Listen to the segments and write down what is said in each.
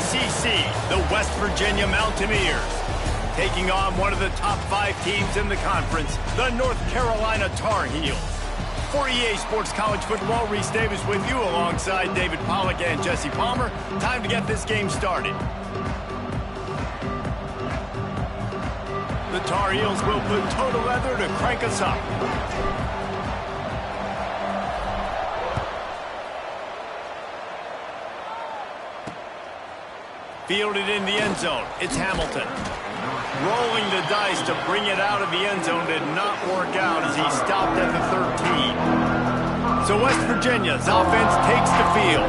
WVCC, the West Virginia Mountaineers, taking on one of the top 5 teams in the conference, the North Carolina Tar Heels. For EA Sports College Football, Reese Davis with you alongside David Pollack and Jesse Palmer. Time to get this game started. The Tar Heels will put total leather to crank us up. Fielded in the end zone, it's Hamilton. Rolling the dice to bring it out of the end zone did not work out as he stopped at the 13. So West Virginia's offense takes the field.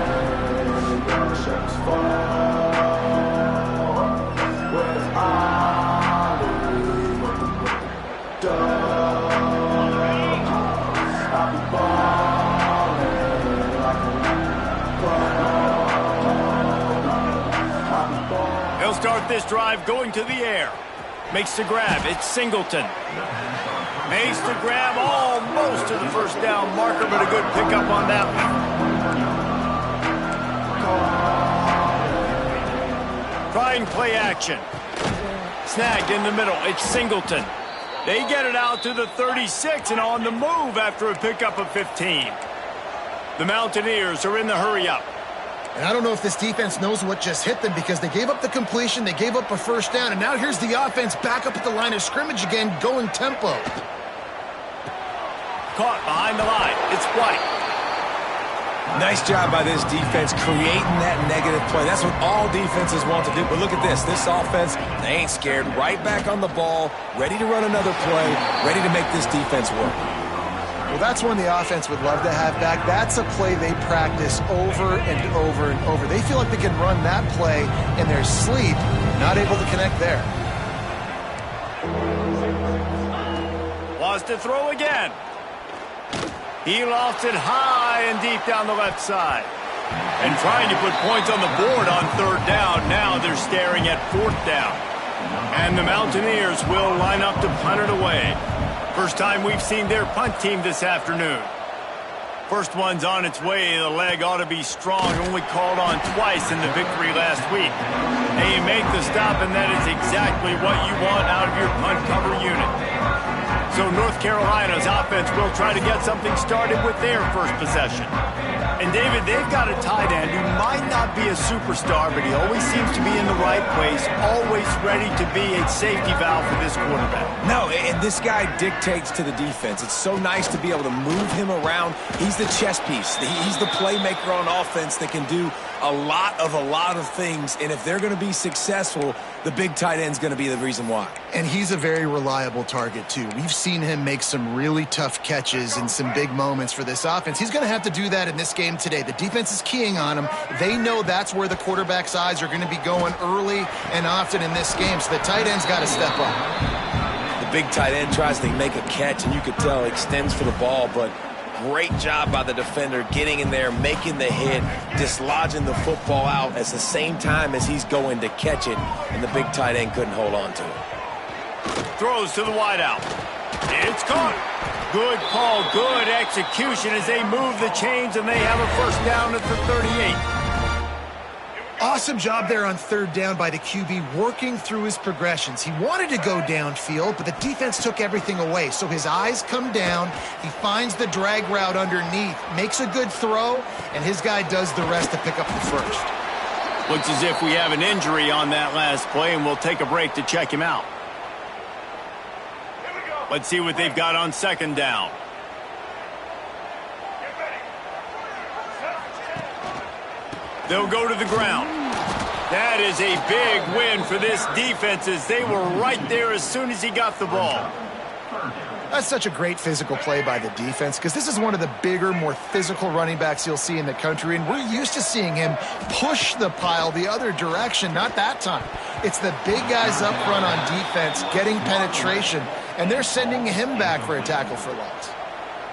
They'll start this drive going to the air. Makes the grab. It's Singleton. Makes the grab almost to the first down marker, but a good pickup on that one. Trying play action. Snagged in the middle. It's Singleton. They get it out to the 36 and on the move after a pickup of 15. The Mountaineers are in the hurry-up. And I don't know if this defense knows what just hit them because they gave up the completion, they gave up a first down, and now here's the offense back up at the line of scrimmage again, going tempo. Caught behind the line. It's White. Nice job by this defense creating that negative play. That's what all defenses want to do. But look at this. This offense, they ain't scared. Right back on the ball, ready to run another play, ready to make this defense work. Well, that's one the offense would love to have back. That's a play they practice over and over and over. They feel like they can run that play in their sleep, not able to connect there. Wants to throw again. He lofts it high and deep down the left side. And trying to put points on the board on third down. Now they're staring at fourth down. And the Mountaineers will line up to punt it away. First time we've seen their punt team this afternoon. First one's on its way. The leg ought to be strong. Only called on twice in the victory last week. And you make the stop, and that is exactly what you want out of your punt cover unit. So North Carolina's offense will try to get something started with their first possession. And David, they've got a tight end who might not be a superstar, but he always seems to be in the right place, always ready to be a safety valve for this quarterback. No, and this guy dictates to the defense. It's so nice to be able to move him around. He's the chess piece. He's the playmaker on offense that can do a lot of things. And if they're going to be successful, the big tight end's going to be the reason why. And he's a very reliable target, too. We've seen him make some really tough catches in some big moments for this offense. He's going to have to do that in this game today. The defense is keying on him. They know that's where the quarterback's eyes are going to be going early and often in this game, so the tight end's got to step up. The big tight end tries to make a catch, and you could tell extends for the ball, but great job by the defender getting in there, making the hit, dislodging the football out at the same time as he's going to catch it, and the big tight end couldn't hold on to it. Throws to the wideout. It's caught. Good call, good execution as they move the chains, and they have a first down at the 38. Awesome job there on third down by the QB, working through his progressions. He wanted to go downfield, but the defense took everything away. So his eyes come down, he finds the drag route underneath, makes a good throw, and his guy does the rest to pick up the first. Looks as if we have an injury on that last play, and we'll take a break to check him out. Let's see what they've got on second down. They'll go to the ground. That is a big win for this defense as they were right there as soon as he got the ball. That's such a great physical play by the defense because this is one of the bigger, more physical running backs you'll see in the country, and we're used to seeing him push the pile the other direction. Not that time. It's the big guys up front on defense getting penetration, and they're sending him back for a tackle for loss.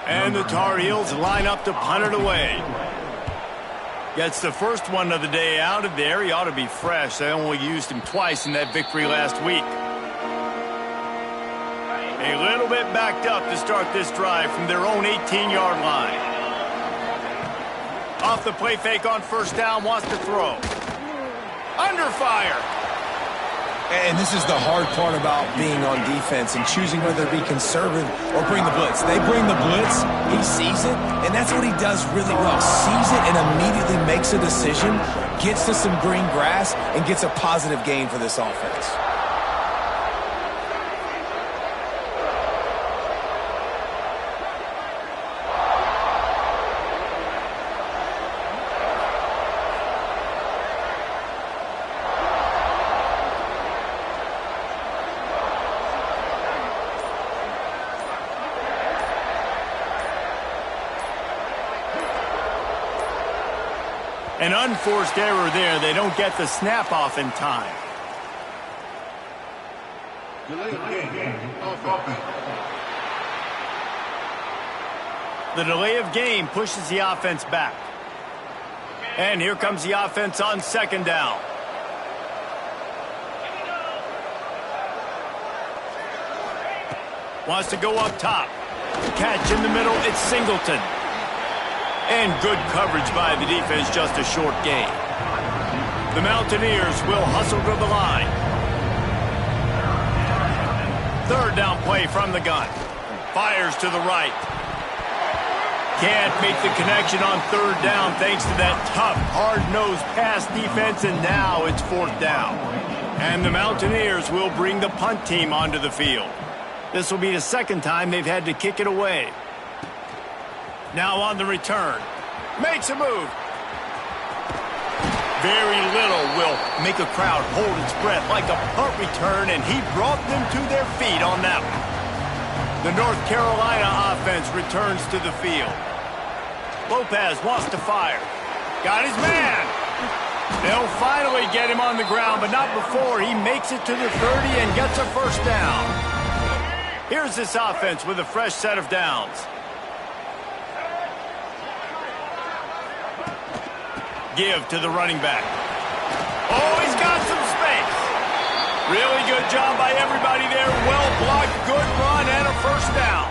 And the Tar Heels line up to punt it away. Gets the first one of the day out of there. He ought to be fresh. They only used him twice in that victory last week. A little bit backed up to start this drive from their own 18-yard line. Off the play fake on first down, wants to throw. under fire. And this is the hard part about being on defense and choosing whether to be conservative or bring the blitz. They bring the blitz, he sees it, and that's what he does really well. Sees it and immediately makes a decision, gets to some green grass, and gets a positive gain for this offense. An unforced error there. They don't get the snap off in time. The delay of game pushes the offense back. And here comes the offense on second down. Wants to go up top. Catch in the middle. It's Singleton. And good coverage by the defense, just a short gain. The Mountaineers will hustle to the line. Third down play from the gun. Fires to the right. Can't make the connection on third down thanks to that tough, hard-nosed pass defense, and now it's fourth down. And the Mountaineers will bring the punt team onto the field. This will be the second time they've had to kick it away. Now on the return. Makes a move. Very little will make a crowd hold its breath like a punt return, and he brought them to their feet on that one. The North Carolina offense returns to the field. Lopez wants to fire. Got his man. They'll finally get him on the ground, but not before he makes it to the 30 and gets a first down. Here's this offense with a fresh set of downs. Give to the running back. Oh, he's got some space. Really good job by everybody there. Well blocked, good run, and a first down.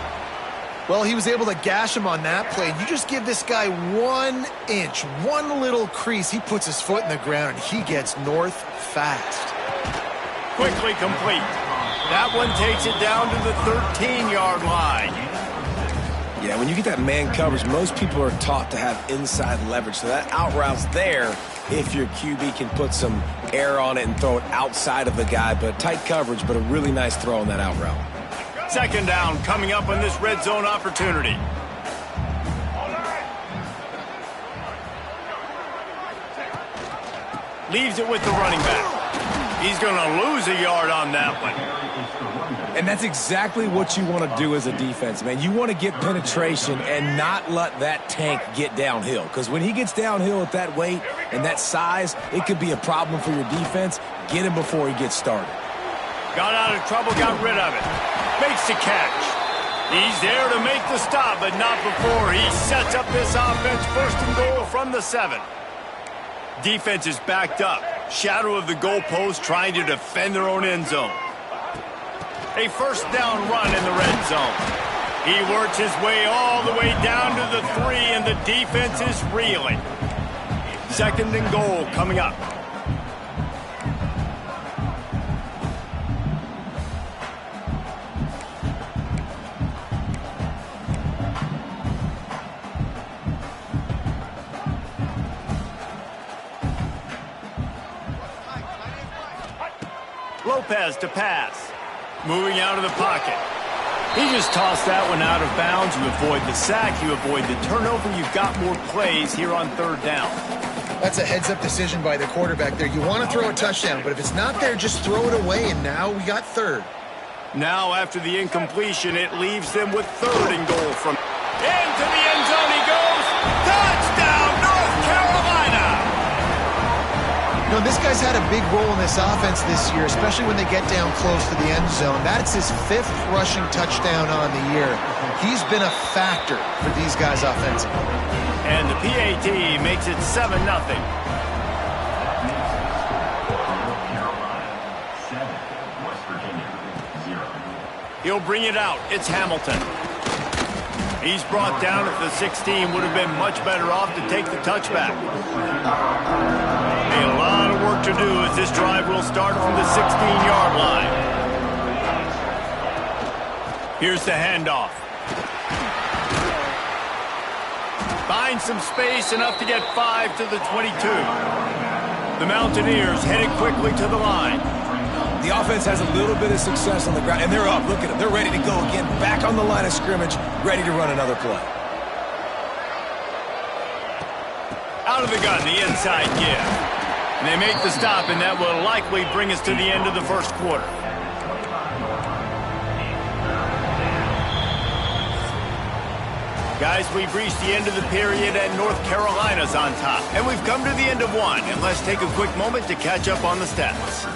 Well, he was able to gash him on that play. You just give this guy 1 inch, one little crease. He puts his foot in the ground, and he gets north fast. Quickly complete. That one takes it down to the 13-yard line. Yeah, when you get that man coverage, most people are taught to have inside leverage. So that out route's there if your QB can put some air on it and throw it outside of the guy. But tight coverage, but a really nice throw on that out route. Second down coming up on this red zone opportunity. Leaves it with the running back. He's going to lose a yard on that one. And that's exactly what you want to do as a defense, man. You want to get penetration and not let that tank get downhill. Because when he gets downhill at that weight and that size, it could be a problem for your defense. Get him before he gets started. Got out of trouble, got rid of it. Makes the catch. He's there to make the stop, but not before he sets up this offense. First and goal from the 7. Defense is backed up. Shadow of the goalpost, trying to defend their own end zone. A first down run in the red zone. He works his way all the way down to the 3, and the defense is reeling. Second and goal coming up. Lopez to pass. Moving out of the pocket. He just tossed that one out of bounds. You avoid the sack. You avoid the turnover. You've got more plays here on third down. That's a heads-up decision by the quarterback there. You want to throw a touchdown, but if it's not there, just throw it away, and now we got third. Now, after the incompletion, it leaves them with third and goal from into the end zone he goes. Touchdown, North Carolina! You know, this guy's had a big role in this offense this year, especially when they get down close to the end zone. That's his 5th rushing touchdown on the year. He's been a factor for these guys offensively. And the PAT makes it 7-0. He'll bring it out. It's Hamilton. He's brought down at the 16. Would have been much better off to take the touchback. A lot of work to do as this drive will start from the 16-yard line. Here's the handoff. Finds some space, enough to get 5 to the 22. The Mountaineers headed quickly to the line. The offense has a little bit of success on the ground, and they're up. Look at them. They're ready to go again, back on the line of scrimmage, ready to run another play. Out of the gun, the inside give. And they make the stop, and that will likely bring us to the end of the first quarter. Guys, we've reached the end of the period, and North Carolina's on top. And we've come to the end of one, and let's take a quick moment to catch up on the stats.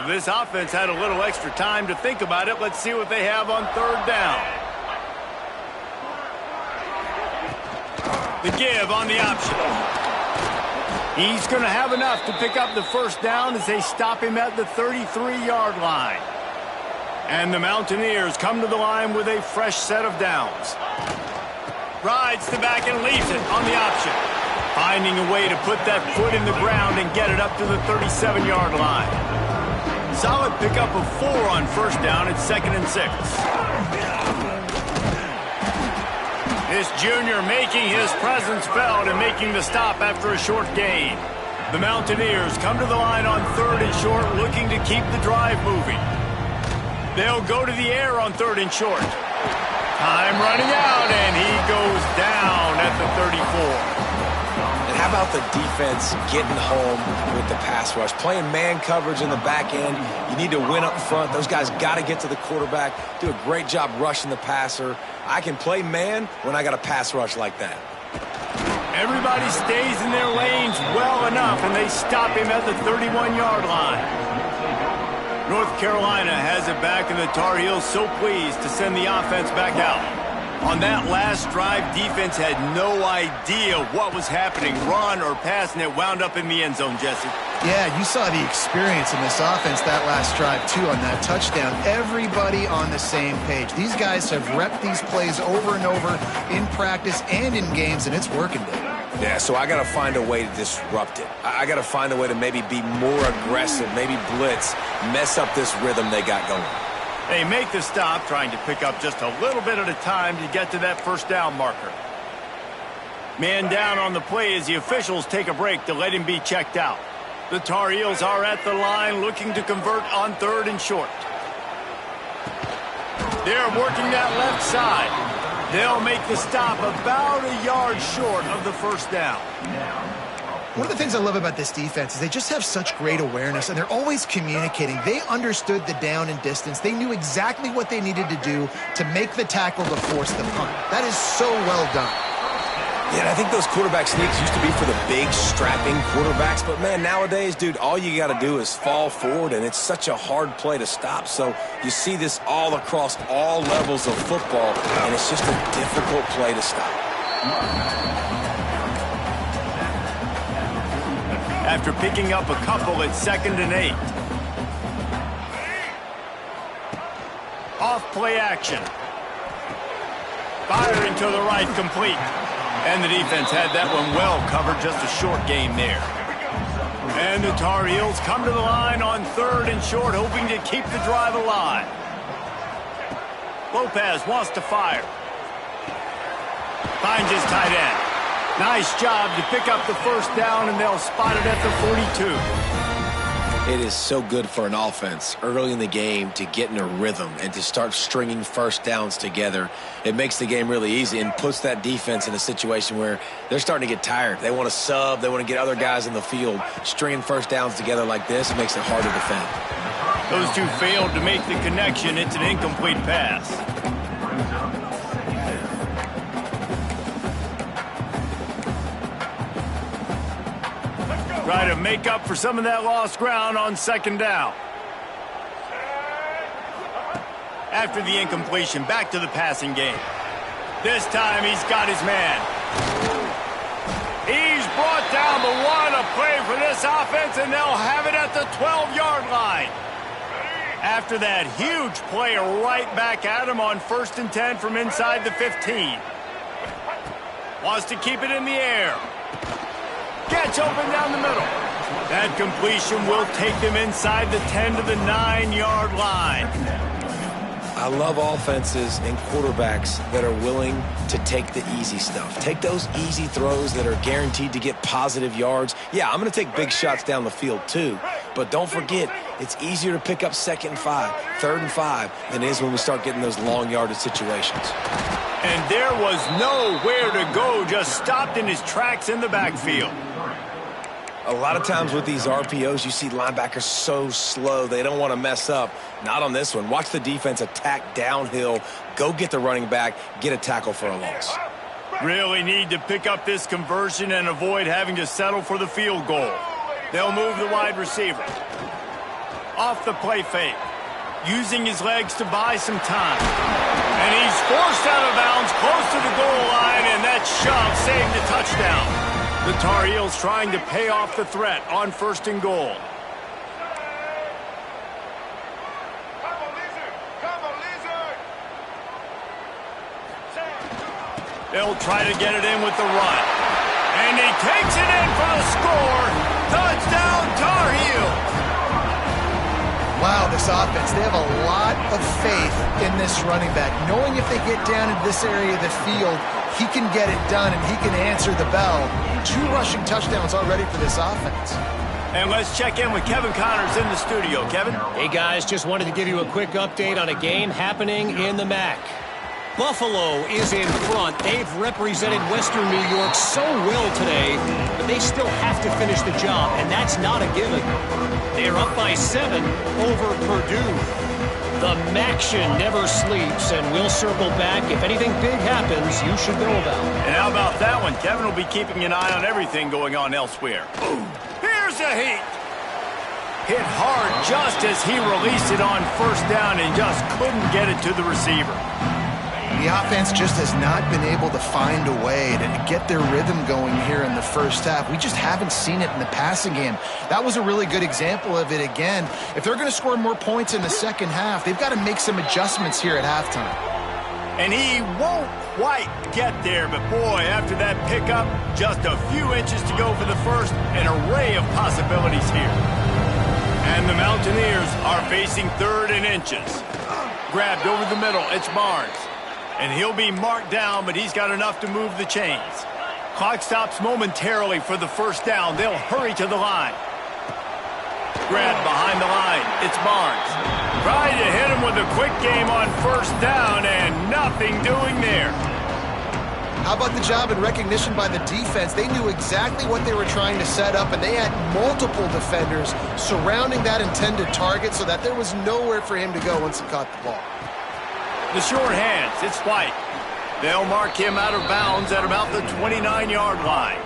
This offense had a little extra time to think about it. Let's see what they have on third down. The give on the option. He's going to have enough to pick up the first down as they stop him at the 33-yard line. And the Mountaineers come to the line with a fresh set of downs. Rides the back and leaves it on the option. Finding a way to put that foot in the ground and get it up to the 37-yard line. Solid pickup of 4 on first down at 2nd and 6. This junior making his presence felt and making the stop after a short gain. The Mountaineers come to the line on 3rd and short, looking to keep the drive moving. They'll go to the air on 3rd and short. Time running out, and he goes down at the 34. And how about the defense getting home with the pass rush? Playing man coverage in the back end. You need to win up front. Those guys got to get to the quarterback. Do a great job rushing the passer. I can play man when I got a pass rush like that. Everybody stays in their lanes well enough, and they stop him at the 31-yard line. North Carolina has it back, and the Tar Heels so pleased to send the offense back out. On that last drive, defense had no idea what was happening, run or pass, and it wound up in the end zone, Jesse. Yeah, you saw the experience in this offense that last drive, too, on that touchdown. Everybody on the same page. These guys have repped these plays over and over in practice and in games, and it's working, Dave. Yeah, so I got to find a way to disrupt it. I got to find a way to maybe be more aggressive, maybe blitz, mess up this rhythm they got going. They make the stop, trying to pick up just a little bit at a time to get to that first down marker. Man down on the play as the officials take a break to let him be checked out. The Tar Heels are at the line looking to convert on 3rd and short. They're working that left side. They'll make the stop about a yard short of the first down. One of the things I love about this defense is they just have such great awareness, and they're always communicating. They understood the down and distance. They knew exactly what they needed to do to make the tackle to force the punt. That is so well done. Yeah, and I think those quarterback sneaks used to be for the big, strapping quarterbacks. But, man, nowadays, dude, all you got to do is fall forward, and it's such a hard play to stop. So you see this all across all levels of football, and it's just a difficult play to stop. After picking up a couple at 2nd and 8. Off play action. Firing to the right, complete. And the defense had that one well covered, just a short game there. And the Tar Heels come to the line on 3rd and short, hoping to keep the drive alive. Lopez wants to fire. Finds his tight end. Nice job to pick up the first down, and they'll spot it at the 42. It is so good for an offense early in the game to get in a rhythm and to start stringing first downs together. It makes the game really easy and puts that defense in a situation where they're starting to get tired. They want to sub. They want to get other guys in the field. Stringing first downs together like this makes it hard to defend. Those two failed to make the connection. It's an incomplete pass. Try to make up for some of that lost ground on 2nd down. After the incompletion, back to the passing game. This time he's got his man. He's brought down, but what a a play for this offense, and they'll have it at the 12-yard line. After that huge play, right back at him on 1st and 10 from inside the 15. Wants to keep it in the air. Gets open down the middle. That completion will take them inside the 10 to the 9-yard line. I love offenses and quarterbacks that are willing to take the easy stuff. Take those easy throws that are guaranteed to get positive yards. Yeah, I'm going to take big shots down the field too. But don't forget, it's easier to pick up 2nd and 5, 3rd and 5 than it is when we start getting those long yardage situations. And there was nowhere to go, just stopped in his tracks in the backfield. A lot of times with these RPOs, you see linebackers so slow, they don't want to mess up. Not on this one. Watch the defense attack downhill, go get the running back, get a tackle for a loss. Really need to pick up this conversion and avoid having to settle for the field goal. They'll move the wide receiver. Off the play fake. Using his legs to buy some time. And he's forced out of bounds close to the goal line, and that shove saved the touchdown. The Tar Heels trying to pay off the threat on 1st and goal. They'll try to get it in with the run. And he takes it in for the score. Touchdown, Tar Heels. Wow, this offense, they have a lot of faith in this running back. Knowing if they get down into this area of the field, he can get it done and he can answer the bell. 2 rushing touchdowns already for this offense. And let's check in with Kevin Connors in the studio. Kevin? Hey, guys, just wanted to give you a quick update on a game happening in the MAC. Buffalo is in front. They've represented Western New York so well today, but they still have to finish the job, and that's not a given. They're up by 7 over Purdue. The Maction never sleeps, and we'll circle back. If anything big happens, you should know about it. And how about that one? Kevin will be keeping an eye on everything going on elsewhere. Boom. Here's a heat. Hit hard just as he released it on 1st down and just couldn't get it to the receiver. The offense just has not been able to find a way to get their rhythm going here in the first half. We just haven't seen it in the passing game. That was a really good example of it again. If they're going to score more points in the second half, they've got to make some adjustments here at halftime. And he won't quite get there, but boy, after that pickup, just a few inches to go for the first, an array of possibilities here. And the Mountaineers are facing 3rd and inches. Grabbed over the middle, it's Barnes. And he'll be marked down, but he's got enough to move the chains. Clock stops momentarily for the 1st down. They'll hurry to the line. Grabbed behind the line. It's Barnes. Trying to hit him with a quick game on 1st down, and nothing doing there. How about the job and recognition by the defense? They knew exactly what they were trying to set up, and they had multiple defenders surrounding that intended target so that there was nowhere for him to go once he caught the ball. The short hands, it's White. They'll mark him out of bounds at about the 29-yard line.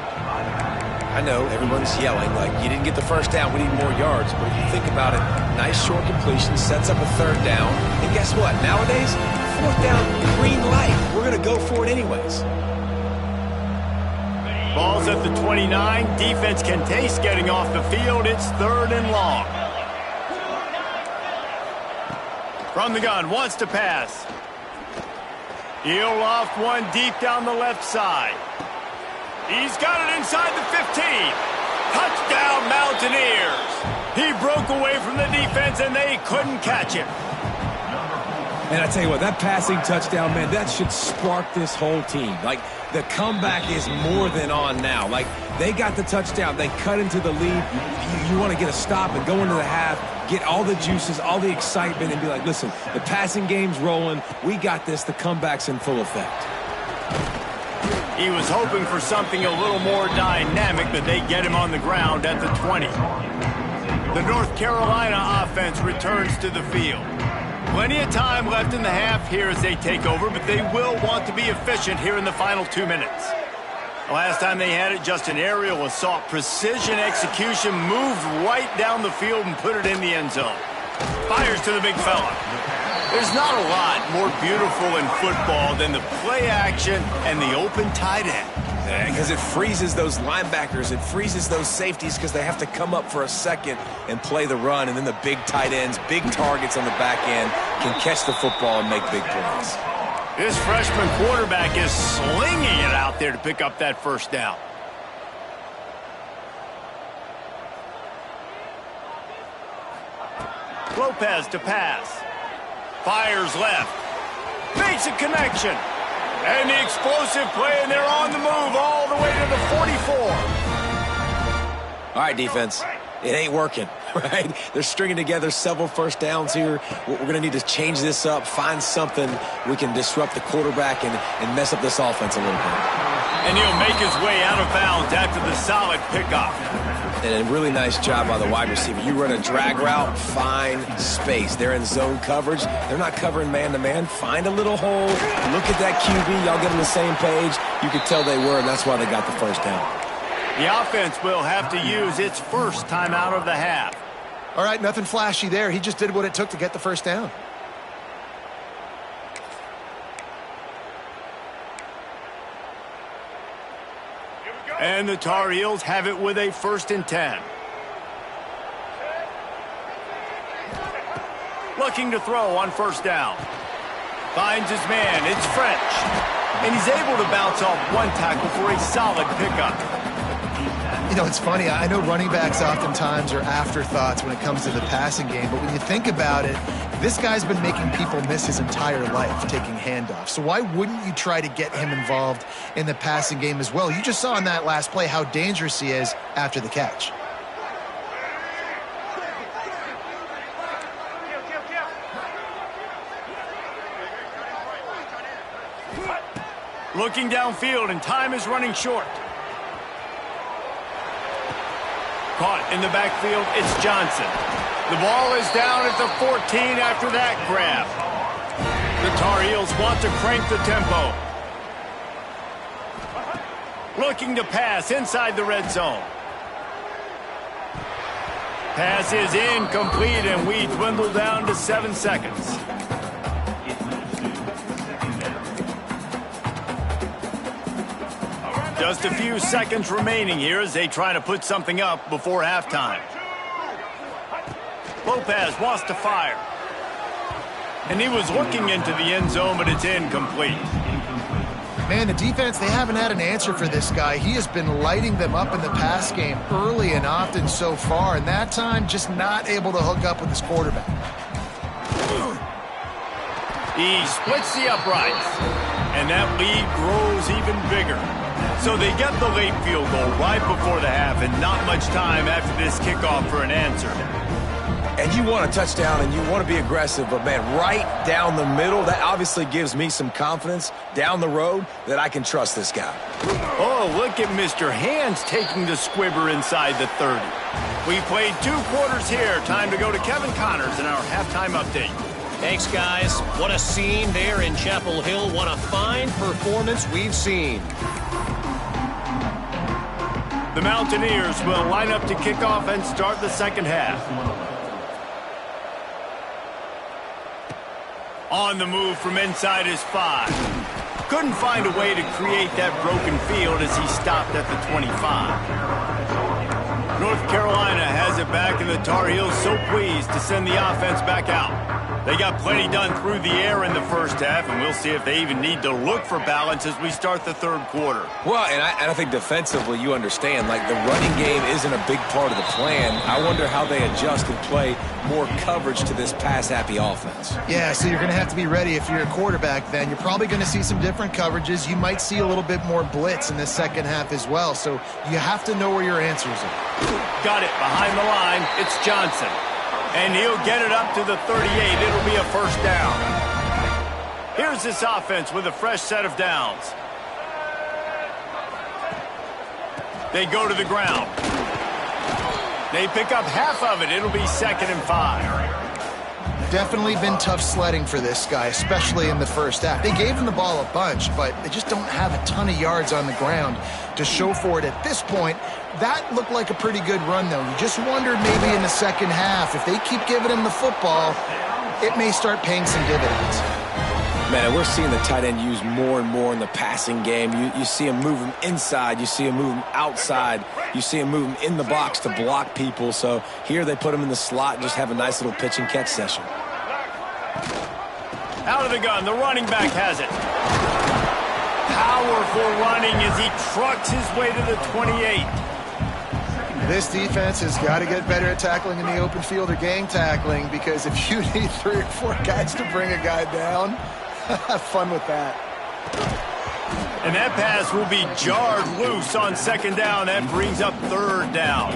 I know everyone's yelling like, you didn't get the 1st down, we need more yards. But if you think about it, nice short completion, sets up a 3rd down. And guess what? Nowadays, 4th down, green light. We're going to go for it anyways. Ball's at the 29. Defense can taste getting off the field. It's 3rd and long. From the gun, wants to pass. He'll loft one deep down the left side. He's got it inside the 15. Touchdown, Mountaineers. He broke away from the defense, and they couldn't catch him. And I tell you what, that passing touchdown, man, that should spark this whole team. Like, the comeback is more than on now. Like, they got the touchdown. They cut into the lead. You want to get a stop and go into the half, get all the juices, all the excitement, and be like, listen, the passing game's rolling. We got this. The comeback's in full effect. He was hoping for something a little more dynamic, but they get him on the ground at the 20. The North Carolina offense returns to the field. Plenty of time left in the half here as they take over, but they will want to be efficient here in the final 2 minutes. Last time they had it, just an aerial assault. Precision execution, moved right down the field and put it in the end zone. Fires to the big fella. There's not a lot more beautiful in football than the play action and the open tight end. Because it freezes those linebackers. It freezes those safeties because they have to come up for a second and play the run. And then the big tight ends, big targets on the back end can catch the football and make big plays. This freshman quarterback is slinging it out there to pick up that first down. Lopez to pass. Fires left. Makes a connection. And the explosive play, and they're on the move all the way to the 44. All right, defense. It ain't working, right? They're stringing together several first downs here. We're going to need to change this up, find something we can disrupt the quarterback and mess up this offense a little bit. And he'll make his way out of bounds after the solid pickup. And a really nice job by the wide receiver. You run a drag route, find space. They're in zone coverage. They're not covering man-to-man. Find a little hole. Look at that QB. Y'all get on the same page. You could tell they were, and that's why they got the first down. The offense will have to use its first time out of the half. All right, nothing flashy there. He just did what it took to get the first down. And the Tar Heels have it with a 1st and 10. Looking to throw on first down. Finds his man. It's French. And he's able to bounce off one tackle for a solid pickup. You know, it's funny. I know running backs oftentimes are afterthoughts when it comes to the passing game, but when you think about it, this guy's been making people miss his entire life taking handoffs. So why wouldn't you try to get him involved in the passing game as well? You just saw in that last play how dangerous he is after the catch. Looking downfield, and time is running short. Caught in the backfield, it's Johnson. The ball is down at the 14 after that grab. The Tar Heels want to crank the tempo. Looking to pass inside the red zone. Pass is incomplete, and we dwindle down to 7 seconds. Just a few seconds remaining here as they try to put something up before halftime. Lopez wants to fire. And he was looking into the end zone, but it's incomplete. Man, the defense, they haven't had an answer for this guy. He has been lighting them up in the pass game early and often so far, and that time just not able to hook up with his quarterback. He splits the uprights, and that lead grows even bigger. So they get the late field goal right before the half, and not much time after this kickoff for an answer. And you want a touchdown and you want to be aggressive, but man, right down the middle, that obviously gives me some confidence down the road that I can trust this guy. Oh, look at Mr. Hands taking the squibber inside the 30. We played 2 quarters here. Time to go to Kevin Connors in our halftime update. Thanks, guys. What a scene there in Chapel Hill. What a fine performance we've seen. The Mountaineers will line up to kick off and start the second half. On the move from inside his 5. Couldn't find a way to create that broken field as he stopped at the 25. North Carolina has it back, and the Tar Heels so pleased to send the offense back out. They got plenty done through the air in the first half, and we'll see if they even need to look for balance as we start the third quarter. Well, and I think defensively you understand, like, the running game isn't a big part of the plan. I wonder how they adjust and play more coverage to this pass-happy offense. Yeah, so you're going to have to be ready if you're a quarterback then. You're probably going to see some different coverages. You might see a little bit more blitz in the second half as well, so you have to know where your answers are. Got it behind the line. It's Johnson. And he'll get it up to the 38. It'll be a first down. Here's this offense with a fresh set of downs. They go to the ground. They pick up half of it. It'll be 2nd and 5. Definitely been tough sledding for this guy, especially in the first half. They gave him the ball a bunch, but they just don't have a ton of yards on the ground to show for it at this point. That looked like a pretty good run, though. You just wondered maybe in the second half, if they keep giving him the football, it may start paying some dividends. Man, we're seeing the tight end used more and more in the passing game. You see him move him inside. You see him move him outside. You see him move him in the box to block people. So here they put him in the slot and just have a nice little pitch and catch session. Out of the gun, the running back has it. Powerful running as he trucks his way to the 28. This defense has got to get better at tackling in the open field or gang tackling, because if you need 3 or 4 guys to bring a guy down, have fun with that. And that pass will be jarred loose on second down. That brings up third down.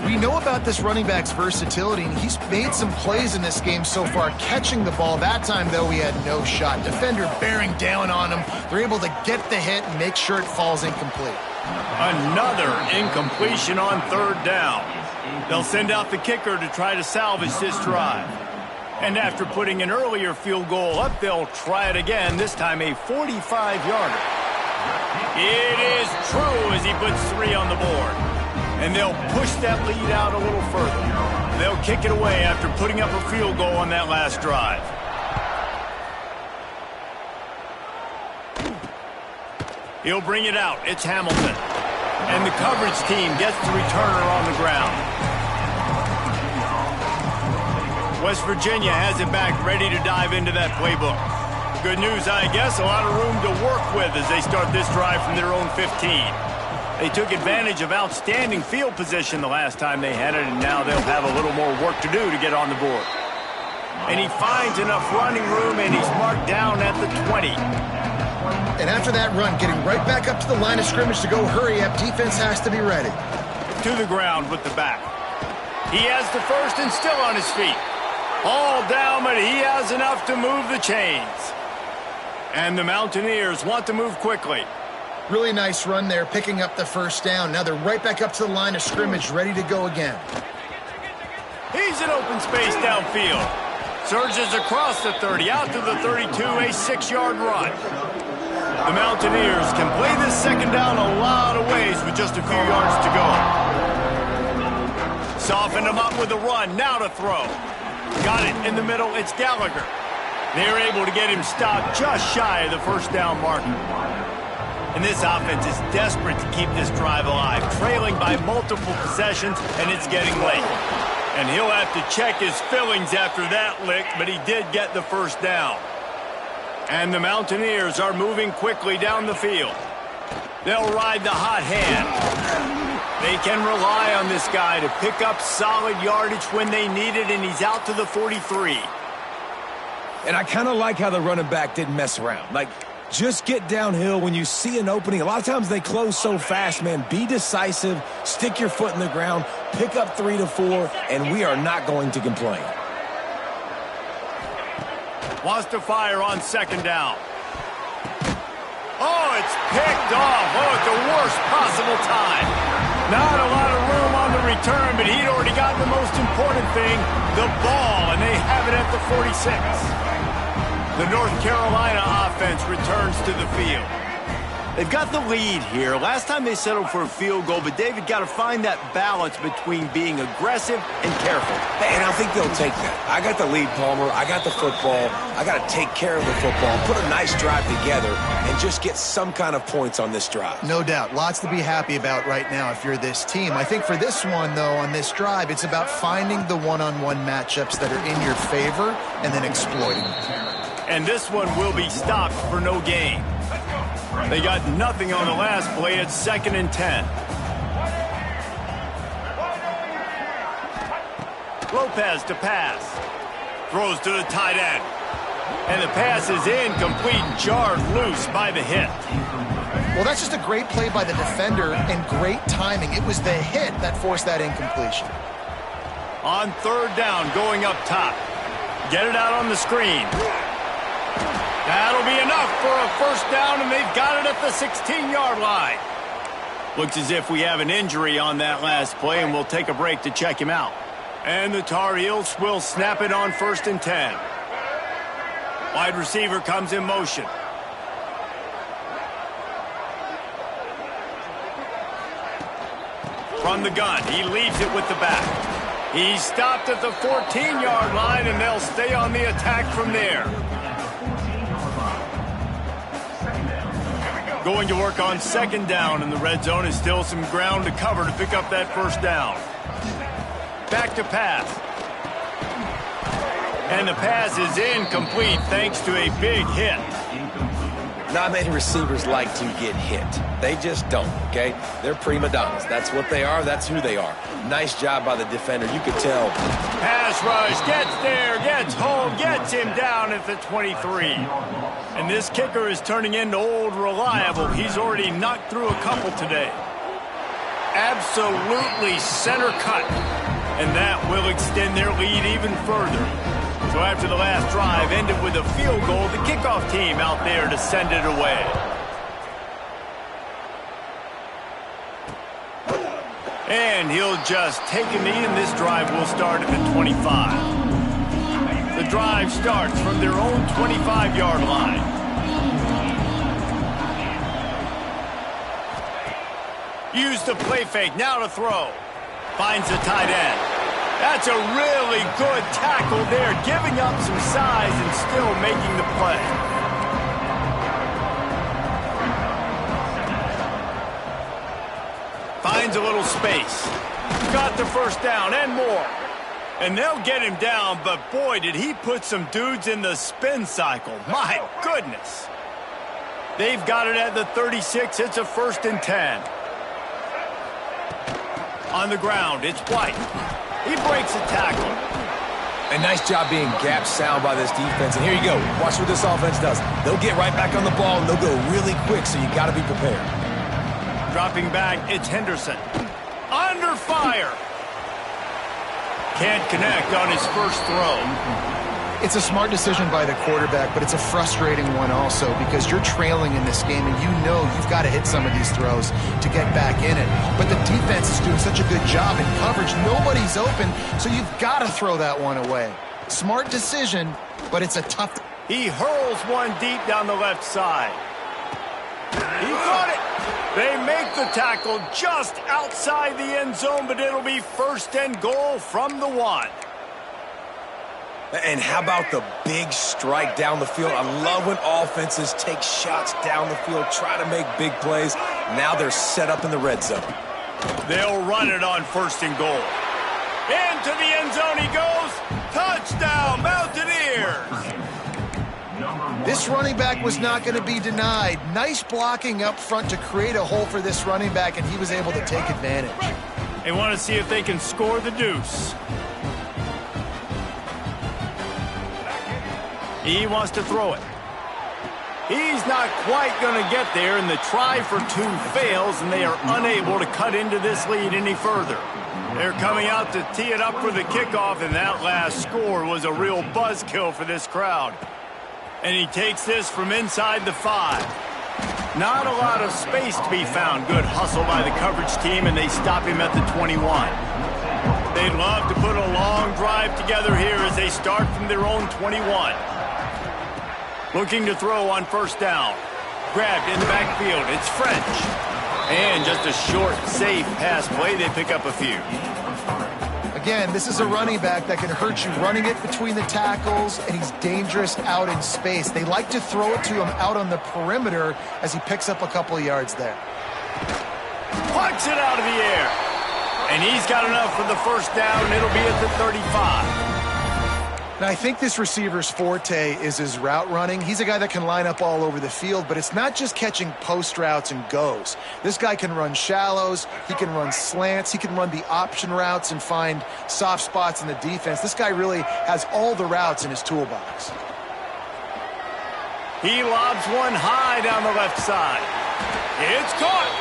We know about this running back's versatility, and he's made some plays in this game so far catching the ball. That time, though, he had no shot. Defender bearing down on him. They're able to get the hit and make sure it falls incomplete. Another incompletion on third down. They'll send out the kicker to try to salvage this drive. And after putting an earlier field goal up, they'll try it again, this time a 45-yarder. It is true as he puts 3 on the board. And they'll push that lead out a little further. They'll kick it away after putting up a field goal on that last drive. He'll bring it out. It's Hamilton. And the coverage team gets the returner on the ground. West Virginia has it back, ready to dive into that playbook. Good news, I guess, a lot of room to work with as they start this drive from their own 15. They took advantage of outstanding field position the last time they had it, and now they'll have a little more work to do to get on the board. And he finds enough running room, and he's marked down at the 20. And after that run, getting right back up to the line of scrimmage to go hurry up, defense has to be ready. To the ground with the back. He has the first and still on his feet. All down, but he has enough to move the chains. And the Mountaineers want to move quickly. Really nice run there, picking up the first down. Now they're right back up to the line of scrimmage, ready to go again. He's in open space downfield. Surges across the 30, out to the 32, a 6-yard run. The Mountaineers can play this second down a lot of ways with just a few yards to go. Soften him up with a run, now to throw. Got it in the middle, it's Gallagher. They're able to get him stopped just shy of the first down marker. And this offense is desperate to keep this drive alive, trailing by multiple possessions, and it's getting late. And he'll have to check his fillings after that lick, but he did get the first down. And the Mountaineers are moving quickly down the field. They'll ride the hot hand. They can rely on this guy to pick up solid yardage when they need it, and he's out to the 43. And I kind of like how the running back didn't mess around. Like, just get downhill when you see an opening. A lot of times they close so fast, man. Be decisive, stick your foot in the ground, pick up 3 to 4, and we are not going to complain. Wants to fire on second down. Oh, it's picked off. Oh, at the worst possible time. Not a lot of room on the return, but he'd already gotten the most important thing, the ball, and they have it at the 46. The North Carolina offense returns to the field. They've got the lead here. Last time they settled for a field goal, but David got to find that balance between being aggressive and careful. Hey, and I think they'll take that. I got the lead, Palmer. I got the football. I got to take care of the football, put a nice drive together, and just get some kind of points on this drive. No doubt. Lots to be happy about right now if you're this team. I think for this one, though, on this drive, it's about finding the one-on-one matchups that are in your favor and then exploiting them. And this one will be stopped for no gain. They got nothing on the last play. It's 2nd and 10. Lopez to pass. Throws to the tight end. And the pass is incomplete, jarred loose by the hit. Well, that's just a great play by the defender and great timing. It was the hit that forced that incompletion. On third down, going up top. Get it out on the screen. That'll be enough for a first down, and they've got it at the 16-yard line. Looks as if we have an injury on that last play, and we'll take a break to check him out. And the Tar Heels will snap it on 1st and 10. Wide receiver comes in motion. From the gun, he leaves it with the back. He's stopped at the 14-yard line, and they'll stay on the attack from there. going to work on second down in the red zone. Is still some ground to cover to pick up that first down. Back to pass. And the pass is incomplete thanks to a big hit. Not many receivers like to get hit. They just don't, okay? They're prima donnas. That's what they are. That's who they are. Nice job by the defender. You could tell. Pass rush, gets there, gets home, gets him down at the 23. And this kicker is turning into old reliable. He's already knocked through a couple today. Absolutely center cut. And that will extend their lead even further. So after the last drive ended with a field goal, the kickoff team out there to send it away. And he'll just take a knee, and this drive will start at the 25. The drive starts from their own 25-yard line. Use the play fake, now to throw. Finds the tight end. That's a really good tackle there, giving up some size and still making the play. Finds a little space. Got the first down and more. And they'll get him down, but boy, did he put some dudes in the spin cycle. My goodness. They've got it at the 36. It's a 1st and 10. On the ground, it's White. He breaks a tackle. A nice job being gap sound by this defense. And here you go. Watch what this offense does. They'll get right back on the ball, and they'll go really quick, so you got to be prepared. Dropping back, it's Henderson. Under fire. Can't connect on his first throw. It's a smart decision by the quarterback, but it's a frustrating one also because you're trailing in this game and you know you've got to hit some of these throws to get back in it. But the defense is doing such a good job in coverage. Nobody's open, so you've got to throw that one away. Smart decision, but it's a tough... He hurls one deep down the left side. He caught it. They make the tackle just outside the end zone, but it'll be 1st and goal from the 1. And how about the big strike down the field? I love when offenses take shots down the field, try to make big plays. Now they're set up in the red zone. They'll run it on 1st and goal. Into the end zone he goes. Touchdown, Mountaineers. This running back was not going to be denied. Nice blocking up front to create a hole for this running back, and he was able to take advantage. They want to see if they can score the deuce. He wants to throw it. He's not quite going to get there, and the try for 2 fails, and they are unable to cut into this lead any further. They're coming out to tee it up for the kickoff, and that last score was a real buzzkill for this crowd. And he takes this from inside the 5. Not a lot of space to be found. Good hustle by the coverage team, and they stop him at the 21. They'd love to put a long drive together here as they start from their own 21. Looking to throw on 1st down. Grabbed in the backfield. It's French. And just a short, safe pass play. They pick up a few. Again, this is a running back that can hurt you running it between the tackles, and he's dangerous out in space. They like to throw it to him out on the perimeter as he picks up a couple of yards there. Plucks it out of the air. And he's got enough for the 1st down. It'll be at the 35. Now, I think this receiver's forte is his route running. He's a guy that can line up all over the field, but it's not just catching post routes and goes. This guy can run shallows, he can run slants, he can run the option routes and find soft spots in the defense. This guy really has all the routes in his toolbox. He lobs one high down the left side. It's caught.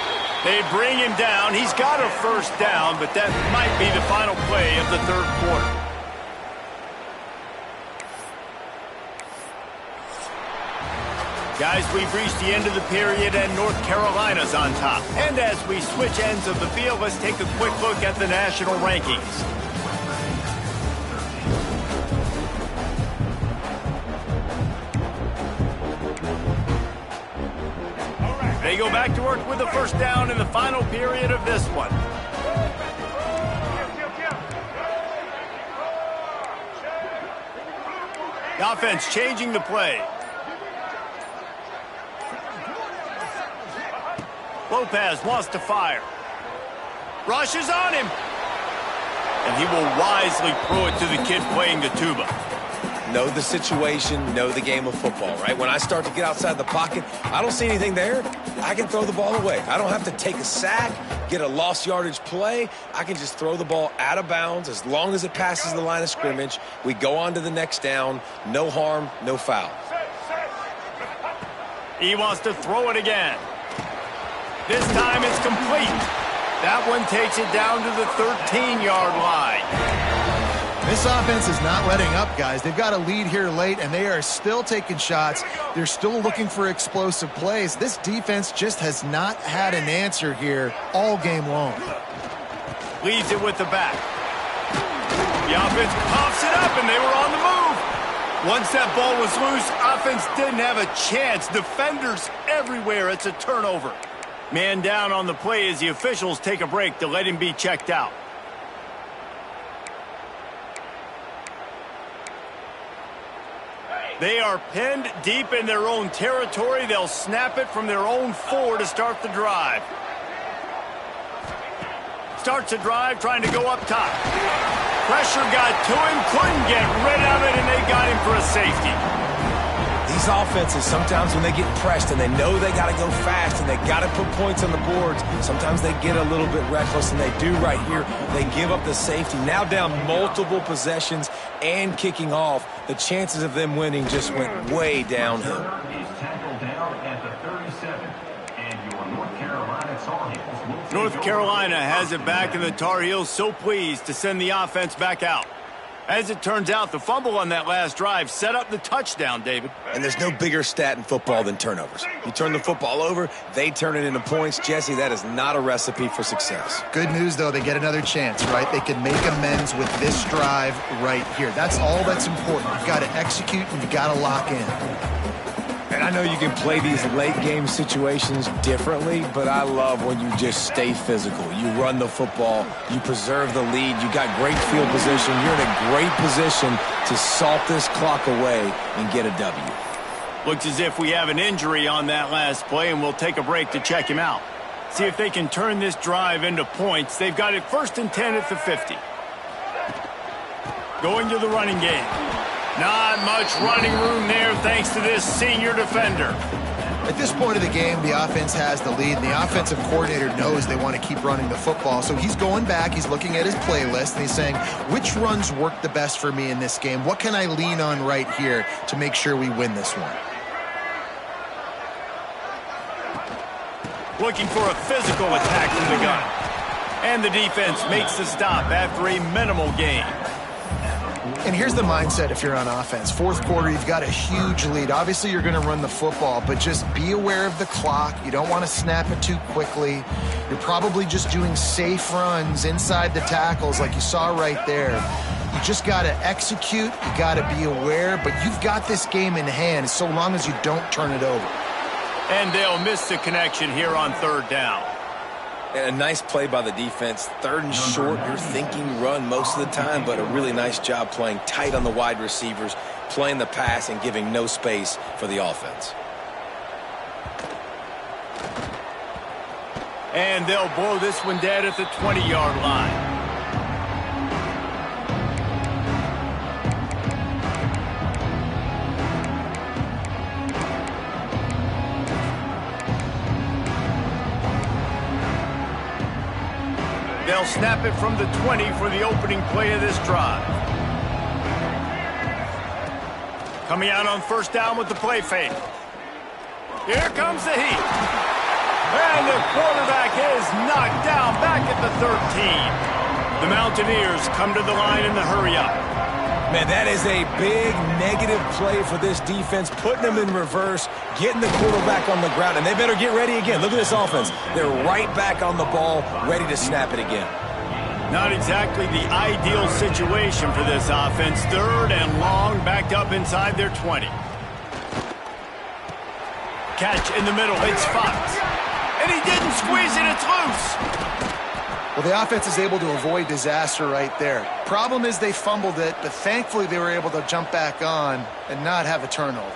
They bring him down. He's got a 1st down, but that might be the final play of the 3rd quarter. Guys, we've reached the end of the period, and North Carolina's on top. And as we switch ends of the field, let's take a quick look at the national rankings. They go back to work with the 1st down in the final period of this one. The offense changing the play. Lopez wants to fire. Rushes on him. And he will wisely throw it to the kid playing the tuba. Know the situation, know the game of football, right? When I start to get outside the pocket, I don't see anything there, I can throw the ball away. I don't have to take a sack, get a lost yardage play. I can just throw the ball out of bounds as long as it passes the line of scrimmage. We go on to the next down. No harm, no foul. He wants to throw it again. This time it's complete. That one takes it down to the 13-yard line. This offense is not letting up, guys. They've got a lead here late, and they are still taking shots. They're still looking for explosive plays. This defense just has not had an answer here all game long. Leaves it with the back. The offense pops it up, and they were on the move. Once that ball was loose, offense didn't have a chance. Defenders everywhere. It's a turnover. Man down on the play as the officials take a break to let him be checked out. They are pinned deep in their own territory. They'll snap it from their own 4 to start the drive. Starts the drive trying to go up top. Pressure got to him, couldn't get rid of it, and they got him for a safety. These offenses, sometimes when they get pressed and they know they got to go fast and they got to put points on the boards, sometimes they get a little bit reckless, and they do right here. They give up the safety. Now down multiple possessions and kicking off. The chances of them winning just went way downhill. North Carolina has it back, and the Tar Heels so pleased to send the offense back out. As it turns out, the fumble on that last drive set up the touchdown, David. And there's no bigger stat in football than turnovers. You turn the football over, they turn it into points. Jesse, that is not a recipe for success. Good news, though, they get another chance, right? They can make amends with this drive right here. That's all that's important. You've got to execute, and you've got to lock in. And I know you can play these late-game situations differently, but I love when you just stay physical. You run the football, you preserve the lead, you got great field position, you're in a great position to salt this clock away and get a W. Looks as if we have an injury on that last play, and we'll take a break to check him out. See if they can turn this drive into points. They've got it 1st and 10 at the 50. Going to the running game. Not much running room there thanks to this senior defender. At this point of the game, the offense has the lead, and the offensive coordinator knows they want to keep running the football. So he's going back, he's looking at his playlist, and he's saying, which runs work the best for me in this game? What can I lean on right here to make sure we win this one? Looking for a physical attack from the gun. And the defense makes the stop after a minimal gain. And here's the mindset if you're on offense. 4th quarter, you've got a huge lead. Obviously, you're going to run the football, but just be aware of the clock. You don't want to snap it too quickly. You're probably just doing safe runs inside the tackles like you saw right there. You just got to execute. You got to be aware, but you've got this game in hand so long as you don't turn it over. And they'll miss the connection here on 3rd down. And a nice play by the defense. 3rd and short, you're thinking run most of the time, but a really nice job playing tight on the wide receivers, playing the pass and giving no space for the offense. And they'll blow this one dead at the 20-yard line. They'll snap it from the 20 for the opening play of this drive. Coming out on 1st down with the play fake. Here comes the heat. And the quarterback is knocked down back at the 13. The Mountaineers come to the line in the hurry-up. Man, that is a big negative play for this defense, putting them in reverse, getting the quarterback on the ground, and they better get ready again. Look at this offense. They're right back on the ball, ready to snap it again. Not exactly the ideal situation for this offense. 3rd and long, backed up inside their 20. Catch in the middle, it's Fox. And he didn't squeeze it, it's loose. Well, the offense is able to avoid disaster right there. Problem is they fumbled it, but thankfully they were able to jump back on and not have a turnover.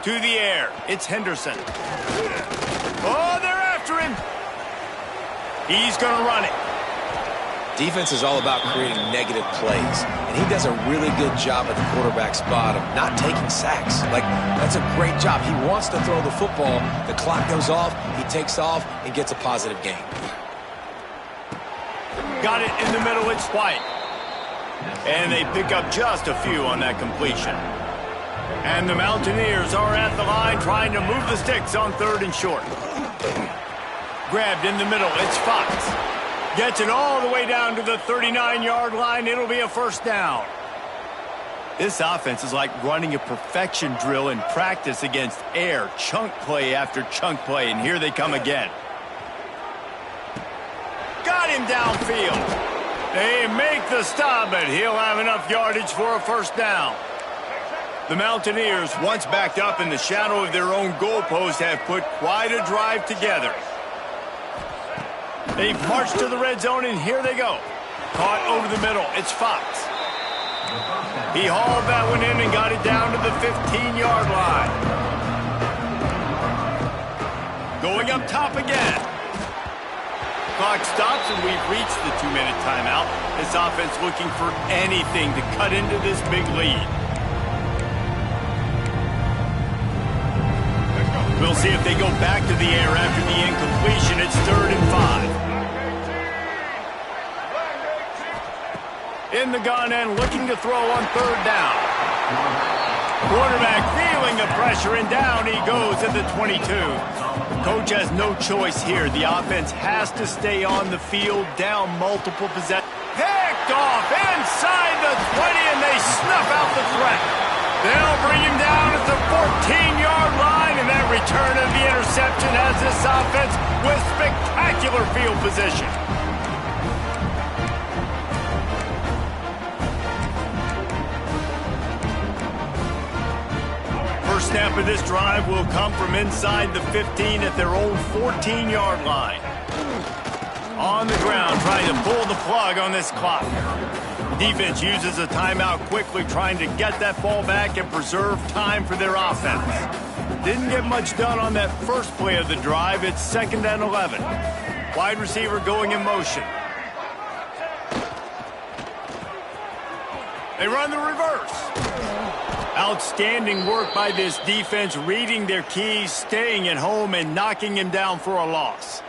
To the air. It's Henderson. Oh, they're after him. He's going to run it. Defense is all about creating negative plays, and he does a really good job at the quarterback spot of not taking sacks. Like, that's a great job. He wants to throw the football. The clock goes off, he takes off, and gets a positive gain. Got it in the middle. It's White. And they pick up just a few on that completion. And the Mountaineers are at the line trying to move the sticks on 3rd and short. Grabbed in the middle. It's Fox. Gets it all the way down to the 39-yard line. It'll be a first down. This offense is like running a perfection drill in practice against air. Chunk play after chunk play, and here they come again. Got him downfield. They make the stop, but he'll have enough yardage for a first down. The Mountaineers, once backed up in the shadow of their own goalpost, have put quite a drive together. They've marched to the red zone, and here they go. Caught over the middle. It's Fox. He hauled that one in and got it down to the 15-yard line. Going up top again. Clock stops, and we've reached the 2-minute timeout. This offense looking for anything to cut into this big lead. We'll see if they go back to the air after the incompletion. It's 3rd and 5. In the gun and looking to throw on 3rd down. Quarterback feeling the pressure, and down he goes at the 22. Coach has no choice here. The offense has to stay on the field, down multiple possessions. Picked off inside the 20, and they snuff out the threat. They'll bring him down at the 14-yard line, and that return of the interception has this offense with spectacular field position. First snap of this drive will come from inside the 15 at their own 14-yard line. On the ground, trying to pull the plug on this clock. Defense uses a timeout quickly, trying to get that ball back and preserve time for their offense. Didn't get much done on that first play of the drive. It's 2nd and 11. Wide receiver going in motion. They run the reverse. Outstanding work by this defense, reading their keys, staying at home, and knocking him down for a loss.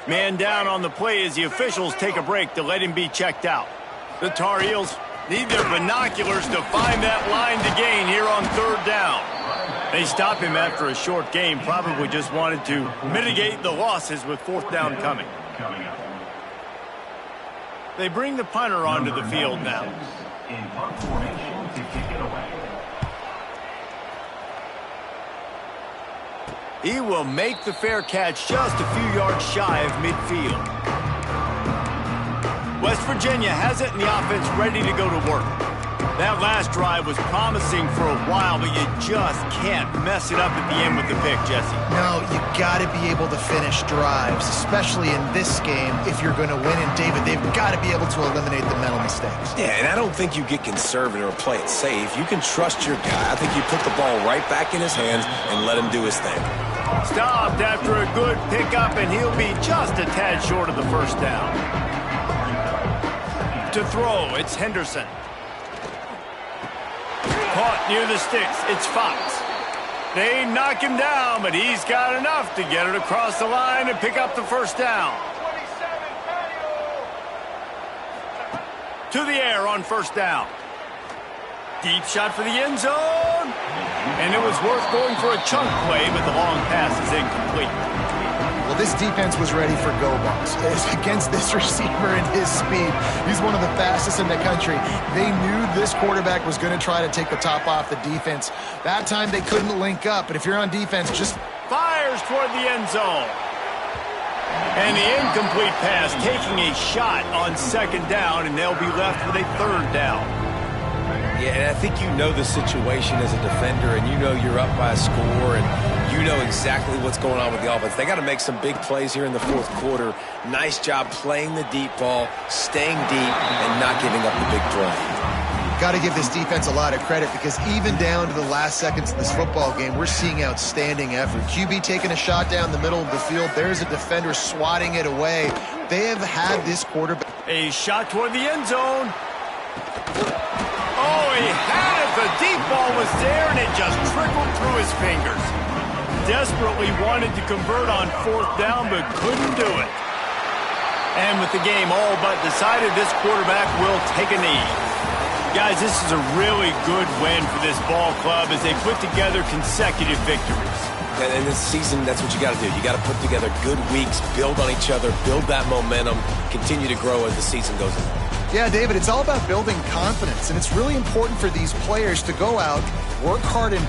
Man down on the play as the officials take a break to let him be checked out. The Tar Heels need their binoculars to find that line to gain here on 3rd down. They stop him after a short game, probably just wanted to mitigate the losses with 4th down coming. They bring the punter onto the field now. In punt formation to kick it away. He will make the fair catch just a few yards shy of midfield. West Virginia has it, and the offense ready to go to work. That last drive was promising for a while, but you just can't mess it up at the end with the pick, Jesse. No, you got to be able to finish drives, especially in this game. If you're going to win, and David, they've got to be able to eliminate the mental mistakes. Yeah, and I don't think you get conservative or play it safe. You can trust your guy. I think you put the ball right back in his hands and let him do his thing. Stopped after a good pickup, and he'll be just a tad short of the first down. To throw, it's Henderson. Caught near the sticks, it's Fox. They knock him down, but he's got enough to get it across the line and pick up the first down. To the air on 1st down. Deep shot for the end zone. And it was worth going for a chunk play, but the long pass is incomplete. Well, this defense was ready for go balls. Against this receiver and his speed, he's one of the fastest in the country. They knew this quarterback was going to try to take the top off the defense. That time they couldn't link up, but if you're on defense, just fires toward the end zone. And the incomplete pass taking a shot on 2nd down, and they'll be left with a 3rd down. Yeah, and I think you know the situation as a defender, and you know you're up by a score, and you know exactly what's going on with the offense. They got to make some big plays here in the 4th quarter. Nice job playing the deep ball, staying deep, and not giving up the big play. got to give this defense a lot of credit because even down to the last seconds of this football game, we're seeing outstanding effort. QB taking a shot down the middle of the field. There's a defender swatting it away. They have had this quarterback. A shot toward the end zone. Oh, he had it. The deep ball was there, and it just trickled through his fingers. Desperately wanted to convert on 4th down, but couldn't do it. And with the game all but decided, this quarterback will take a knee. Guys, this is a really good win for this ball club as they put together consecutive victories. And in this season, that's what you got to do. You got to put together good weeks, build on each other, build that momentum, continue to grow as the season goes on. Yeah, David, it's all about building confidence, and it's really important for these players to go out, work hard, and